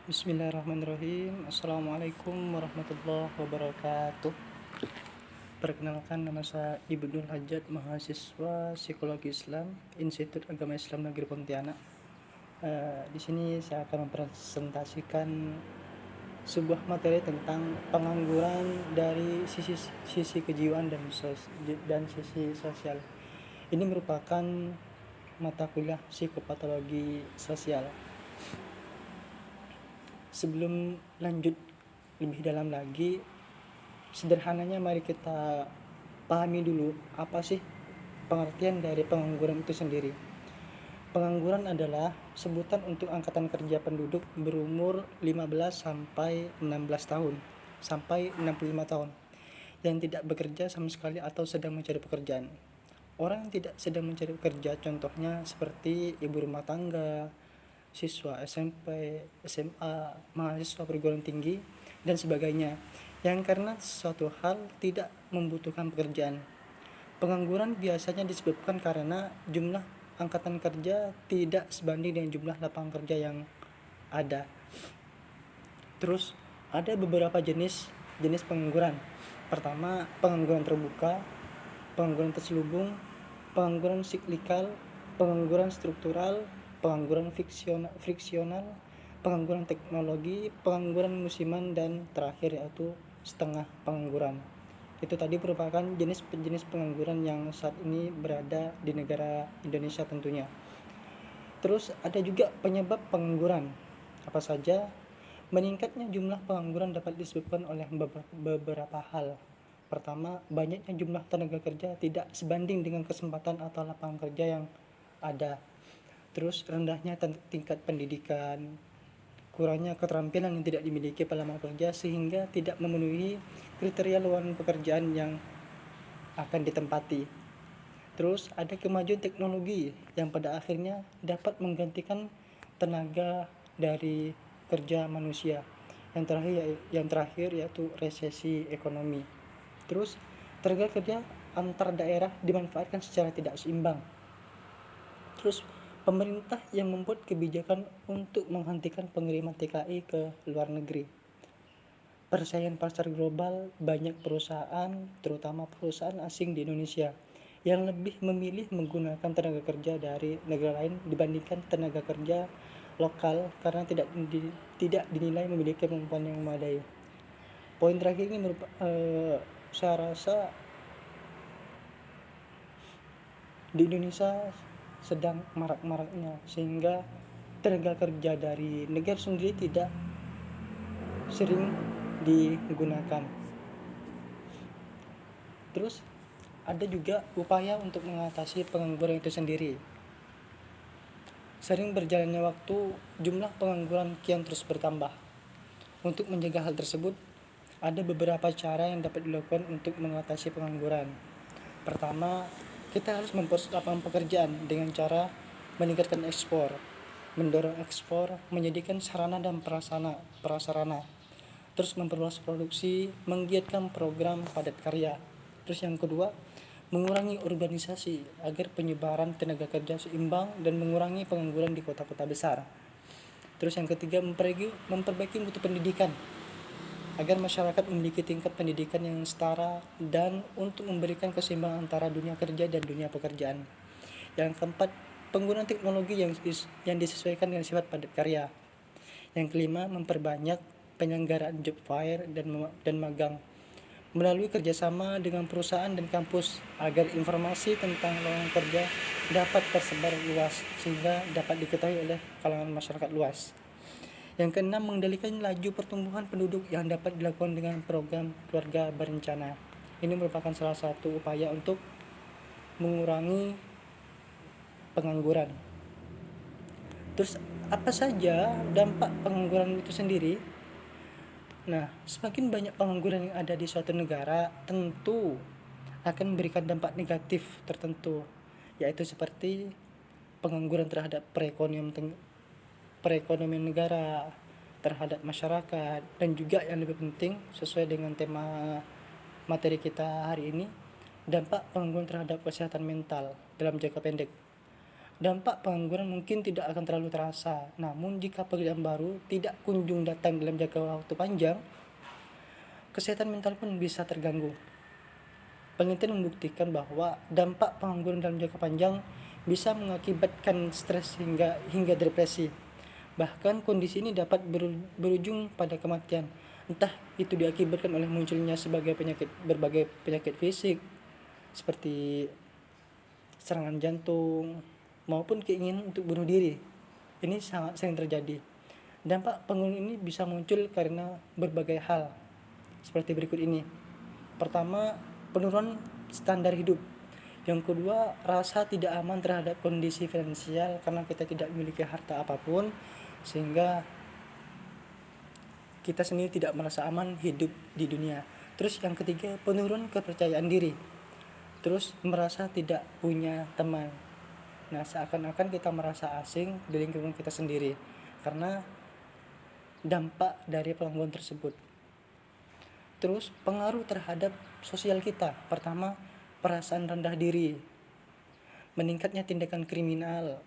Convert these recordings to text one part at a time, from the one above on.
Bismillahirrahmanirrahim. Assalamualaikum warahmatullahi wabarakatuh. Perkenalkan, nama saya Ibnul Hajat, mahasiswa Psikologi Islam, Institut Agama Islam Negeri Pontianak. Di sini saya akan mempresentasikan sebuah materi tentang pengangguran dari sisi kejiwaan dan sisi sosial. Ini merupakan mata kuliah psikopatologi sosial. Sebelum lanjut lebih dalam lagi, sederhananya mari kita pahami dulu apa sih pengertian dari pengangguran itu sendiri. Pengangguran adalah sebutan untuk angkatan kerja penduduk berumur 15 sampai 16 tahun sampai 65 tahun yang tidak bekerja sama sekali atau sedang mencari pekerjaan. Orang yang tidak sedang mencari pekerja contohnya seperti ibu rumah tangga, siswa SMP, SMA, mahasiswa perguruan tinggi, dan sebagainya, yang karena suatu hal tidak membutuhkan pekerjaan. Pengangguran biasanya disebabkan karena jumlah angkatan kerja tidak sebanding dengan jumlah lapangan kerja yang ada. Terus ada beberapa jenis pengangguran. Pertama, pengangguran terbuka, pengangguran terselubung, pengangguran siklikal, pengangguran struktural, pengangguran friksional, pengangguran teknologi, pengangguran musiman, dan terakhir yaitu setengah pengangguran. Itu tadi merupakan jenis pengangguran yang saat ini berada di negara Indonesia tentunya. Terus ada juga penyebab pengangguran. Apa saja? Meningkatnya jumlah pengangguran dapat disebabkan oleh beberapa hal. Pertama, banyaknya jumlah tenaga kerja tidak sebanding dengan kesempatan atau lapangan kerja yang ada. Terus rendahnya tingkat pendidikan, kurangnya keterampilan yang tidak dimiliki pelamar kerja sehingga tidak memenuhi kriteria lowongan pekerjaan yang akan ditempati. Terus ada kemajuan teknologi yang pada akhirnya dapat menggantikan tenaga dari kerja manusia. Yang terakhir yaitu resesi ekonomi. Terus tenaga kerja antar daerah dimanfaatkan secara tidak seimbang. Terus pemerintah yang membuat kebijakan untuk menghentikan pengiriman TKI ke luar negeri. Persaingan pasar global, banyak perusahaan, terutama perusahaan asing di Indonesia, yang lebih memilih menggunakan tenaga kerja dari negara lain dibandingkan tenaga kerja lokal karena tidak dinilai memiliki kemampuan yang memadai. Poin terakhir ini saya rasa di Indonesia sedang marak-maraknya sehingga tenaga kerja dari negara sendiri tidak sering digunakan. Terus ada juga upaya untuk mengatasi pengangguran itu sendiri. Sering berjalannya waktu, jumlah pengangguran kian terus bertambah. Untuk menjaga hal tersebut, ada beberapa cara yang dapat dilakukan untuk mengatasi pengangguran. Pertama, kita harus memperluas lapangan pekerjaan dengan cara meningkatkan ekspor, mendorong ekspor, menyediakan sarana dan prasarana, terus memperluas produksi, menggiatkan program padat karya. Terus yang kedua, mengurangi urbanisasi agar penyebaran tenaga kerja seimbang dan mengurangi pengangguran di kota-kota besar. Terus yang ketiga, memperbaiki mutu pendidikan agar masyarakat memiliki tingkat pendidikan yang setara dan untuk memberikan keseimbangan antara dunia kerja dan dunia pekerjaan. Yang keempat, penggunaan teknologi yang disesuaikan dengan sifat padat karya. Yang kelima, memperbanyak penyelenggaraan job fair dan magang melalui kerjasama dengan perusahaan dan kampus agar informasi tentang lowongan kerja dapat tersebar luas sehingga dapat diketahui oleh kalangan masyarakat luas. Yang keenam, mengendalikan laju pertumbuhan penduduk yang dapat dilakukan dengan program keluarga berencana. Ini merupakan salah satu upaya untuk mengurangi pengangguran. Terus apa saja dampak pengangguran itu sendiri? Nah, semakin banyak pengangguran yang ada di suatu negara tentu akan memberikan dampak negatif tertentu, yaitu seperti pengangguran terhadap perekonomian negara, terhadap masyarakat, dan juga yang lebih penting sesuai dengan tema materi kita hari ini, dampak pengangguran terhadap kesehatan mental dalam jangka pendek. Dampak pengangguran mungkin tidak akan terlalu terasa, namun jika pekerjaan baru tidak kunjung datang dalam jangka waktu panjang, kesehatan mental pun bisa terganggu. Penelitian membuktikan bahwa dampak pengangguran dalam jangka panjang bisa mengakibatkan stres hingga depresi. Bahkan kondisi ini dapat berujung pada kematian. Entah itu diakibatkan oleh munculnya berbagai penyakit fisik seperti serangan jantung maupun keinginan untuk bunuh diri. Ini sangat sering terjadi. Dampak pengangguran ini bisa muncul karena berbagai hal seperti berikut ini. Pertama, penurunan standar hidup. Yang kedua, rasa tidak aman terhadap kondisi finansial karena kita tidak memiliki harta apapun, sehingga kita sendiri tidak merasa aman hidup di dunia. Terus yang ketiga, penurunan kepercayaan diri. Terus merasa tidak punya teman. Nah, seakan-akan kita merasa asing di lingkungan kita sendiri karena dampak dari pengangguran tersebut. Terus pengaruh terhadap sosial kita. Pertama, perasaan rendah diri, meningkatnya tindakan kriminal,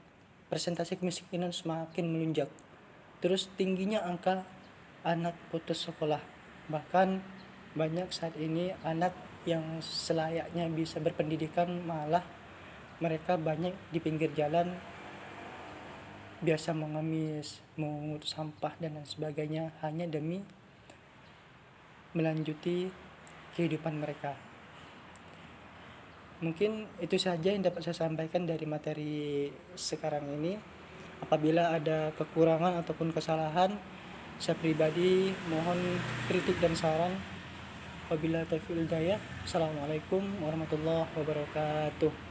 persentase kemiskinan semakin melonjak. Terus tingginya angka anak putus sekolah. Bahkan banyak saat ini anak yang selayaknya bisa berpendidikan malah mereka banyak di pinggir jalan biasa mengemis, mengungut sampah dan lain sebagainya hanya demi melanjuti kehidupan mereka. Mungkin itu saja yang dapat saya sampaikan dari materi sekarang ini. Apabila ada kekurangan ataupun kesalahan, saya pribadi mohon kritik dan saran. Wabillahi taufiq wal hidayah. Assalamualaikum warahmatullahi wabarakatuh.